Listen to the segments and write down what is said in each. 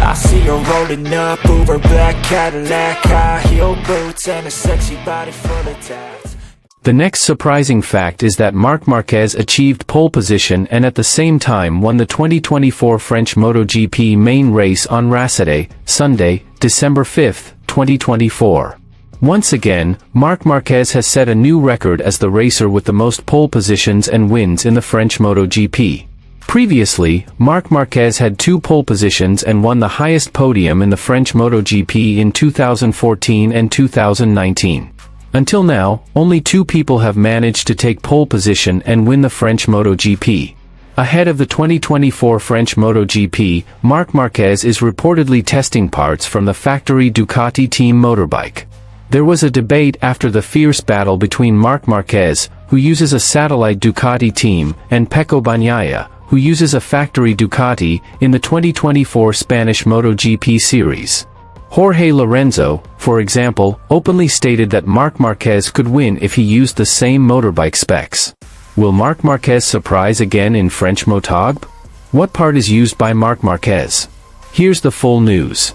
I see her rolling up, Uber black Cadillac, high heel boots and a sexy body full of tats. The next surprising fact is that Marc Marquez achieved pole position and at the same time won the 2024 French MotoGP main race on Saturday, Sunday, December 5, 2024. Once again, Marc Marquez has set a new record as the racer with the most pole positions and wins in the French MotoGP. Previously, Marc Marquez had 2 pole positions and won the highest podium in the French MotoGP in 2014 and 2019. Until now, only 2 people have managed to take pole position and win the French MotoGP. Ahead of the 2024 French MotoGP, Marc Marquez is reportedly testing parts from the factory Ducati team motorbike. There was a debate after the fierce battle between Marc Marquez, who uses a satellite Ducati team, and Pecco Bagnaia, who uses a factory Ducati, in the 2024 Spanish MotoGP series. Jorge Lorenzo, for example, openly stated that Marc Marquez could win if he used the same motorbike specs. Will Marc Marquez surprise again in French MotoGP? What part is used by Marc Marquez? Here's the full news.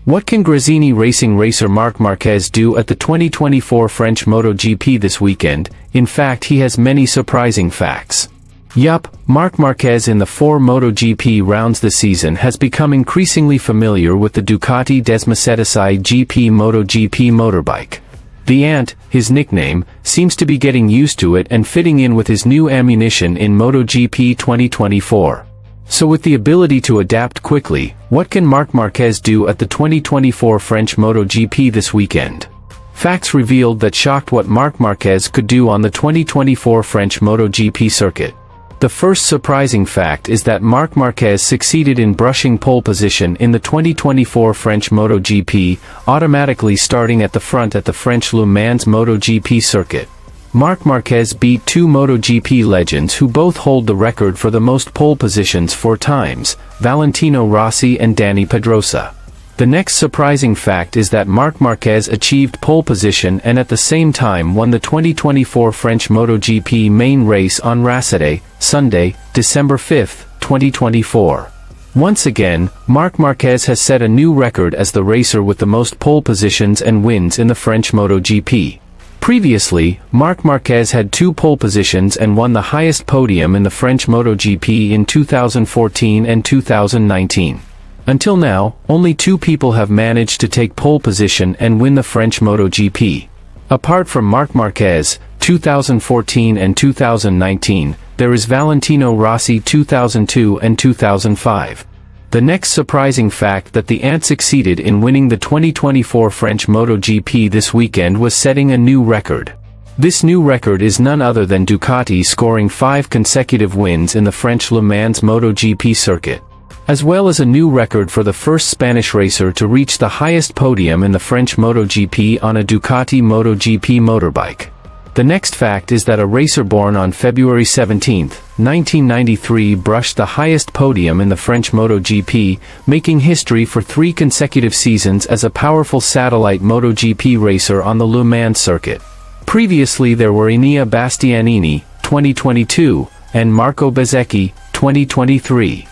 What can Gresini racing racer Marc Marquez do at the 2024 French MotoGP this weekend? In fact, he has many surprising facts. Yup, Marc Marquez in the 4 MotoGP rounds this season has become increasingly familiar with the Ducati Desmacedesai GP MotoGP motorbike. The Ant, his nickname, seems to be getting used to it and fitting in with his new ammunition in MotoGP 2024. So with the ability to adapt quickly, what can Marc Marquez do at the 2024 French MotoGP this weekend? Facts revealed that shocked what Marc Marquez could do on the 2024 French MotoGP circuit. The first surprising fact is that Marc Marquez succeeded in brushing pole position in the 2024 French MotoGP, automatically starting at the front at the French Le Mans MotoGP circuit. Marc Marquez beat 2 MotoGP legends who both hold the record for the most pole positions 4 times, Valentino Rossi and Dani Pedrosa. The next surprising fact is that Marc Marquez achieved pole position and at the same time won the 2024 French MotoGP main race on Saturday, Sunday, December 5, 2024. Once again, Marc Marquez has set a new record as the racer with the most pole positions and wins in the French MotoGP. Previously, Marc Marquez had 2 pole positions and won the highest podium in the French MotoGP in 2014 and 2019. Until now, only 2 people have managed to take pole position and win the French MotoGP. Apart from Marc Marquez, 2014 and 2019, there is Valentino Rossi 2002 and 2005. The next surprising fact that the Ant succeeded in winning the 2024 French MotoGP this weekend was setting a new record. This new record is none other than Ducati scoring 5 consecutive wins in the French Le Mans MotoGP circuit, as well as a new record for the first Spanish racer to reach the highest podium in the French MotoGP on a Ducati MotoGP motorbike. The next fact is that a racer born on February 17, 1993 brushed the highest podium in the French MotoGP, making history for 3 consecutive seasons as a powerful satellite MotoGP racer on the Le Mans circuit. Previously there were Enea Bastianini, 2022, and Marco Bezzecchi, 2023.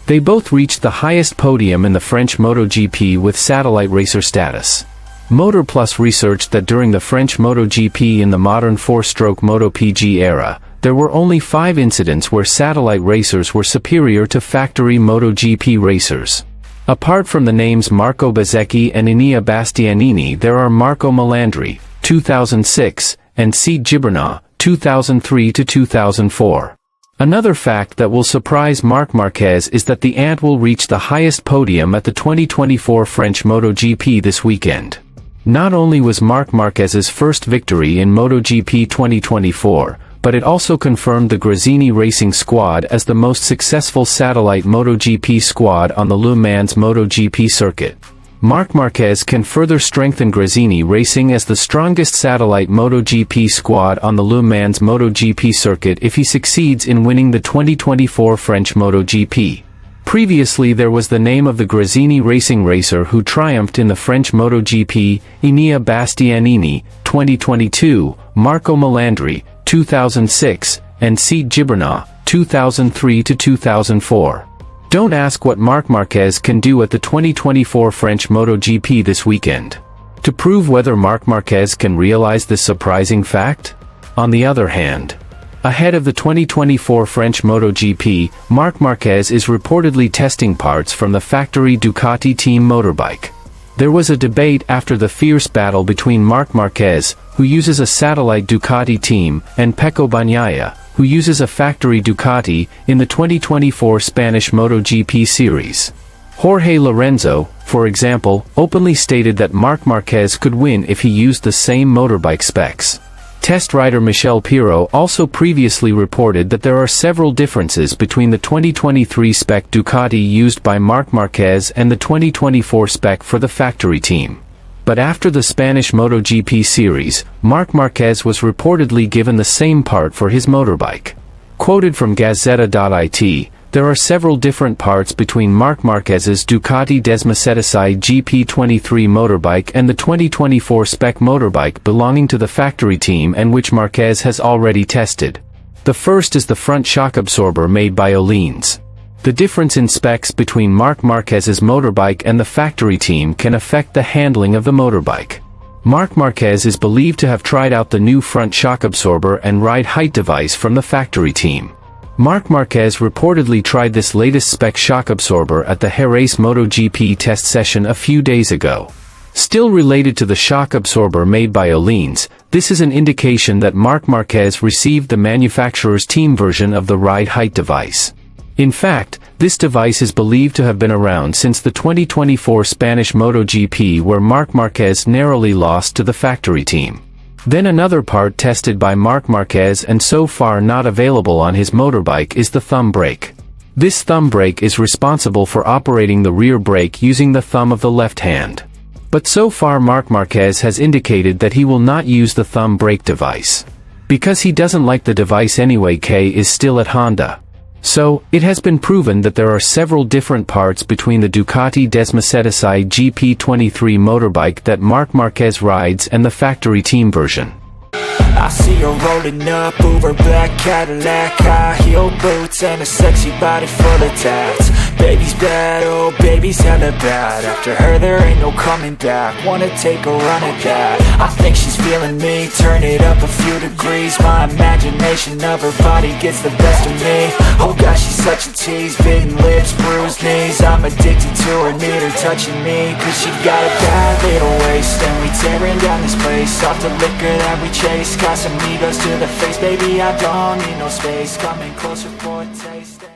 They both reached the highest podium in the French MotoGP with satellite racer status. Motor Plus researched that during the French MotoGP in the modern 4-stroke MotoPG era, there were only 5 incidents where satellite racers were superior to factory MotoGP racers. Apart from the names Marco Bezzecchi and Enea Bastianini, there are Marco Melandri, 2006, and Sid Gibernau, 2003 to 2004. Another fact that will surprise Marc Marquez is that the Ant will reach the highest podium at the 2024 French MotoGP this weekend. Not only was Marc Marquez's first victory in MotoGP 2024, but it also confirmed the Gresini Racing squad as the most successful satellite MotoGP squad on the Le Mans MotoGP circuit. Marc Marquez can further strengthen Gresini Racing as the strongest satellite MotoGP squad on the Le Mans MotoGP circuit if he succeeds in winning the 2024 French MotoGP. Previously there was the name of the Gresini Racing racer who triumphed in the French MotoGP, Enea Bastianini, 2022, Marco Melandri, 2006, and Seat Gibernau, 2003 to 2004. Don't ask what Marc Marquez can do at the 2024 French MotoGP this weekend. To prove whether Marc Marquez can realize this surprising fact? On the other hand, ahead of the 2024 French MotoGP, Marc Marquez is reportedly testing parts from the factory Ducati team motorbike. There was a debate after the fierce battle between Marc Marquez, who uses a satellite Ducati team, and Pecco Bagnaia, who uses a factory Ducati, in the 2024 Spanish MotoGP series. Jorge Lorenzo, for example, openly stated that Marc Marquez could win if he used the same motorbike specs. Test rider Michel Pirot also previously reported that there are several differences between the 2023 spec Ducati used by Marc Marquez and the 2024 spec for the factory team. But after the Spanish MotoGP series, Marc Marquez was reportedly given the same part for his motorbike. Quoted from Gazzetta.it, there are several different parts between Marc Marquez's Ducati Desmacetici GP23 motorbike and the 2024 spec motorbike belonging to the factory team and which Marquez has already tested. The first is the front shock absorber made by Öhlins. The difference in specs between Marc Marquez's motorbike and the factory team can affect the handling of the motorbike. Marc Marquez is believed to have tried out the new front shock absorber and ride height device from the factory team. Marc Marquez reportedly tried this latest spec shock absorber at the Jerez MotoGP test session a few days ago. Still related to the shock absorber made by Öhlins, this is an indication that Marc Marquez received the manufacturer's team version of the ride height device. In fact, this device is believed to have been around since the 2024 Spanish MotoGP where Marc Marquez narrowly lost to the factory team. Then another part tested by Marc Marquez and so far not available on his motorbike is the thumb brake. This thumb brake is responsible for operating the rear brake using the thumb of the left hand. But so far Marc Marquez has indicated that he will not use the thumb brake device. Because he doesn't like the device anyway. K is still at Honda. So, it has been proven that there are several different parts between the Ducati Desmacetici GP23 motorbike that Marc Marquez rides and the factory team version. I see her rolling up, Uber black Cadillac, high heel boots and a sexy body full of tats. Baby's bad, oh baby's hella bad. After her there ain't no coming back. Wanna take a run at that. I think she's feeling me, turn it up a few degrees. My imagination of her body gets the best of me. Oh gosh, she's such a tease, bitten lips, bruised knees. I'm addicted to her, need her touching me. Cause she got a bad little waist, and we tearing down this place. Off the liquor that we chase, Casamigos to the face. Baby, I don't need no space, coming closer for a taste.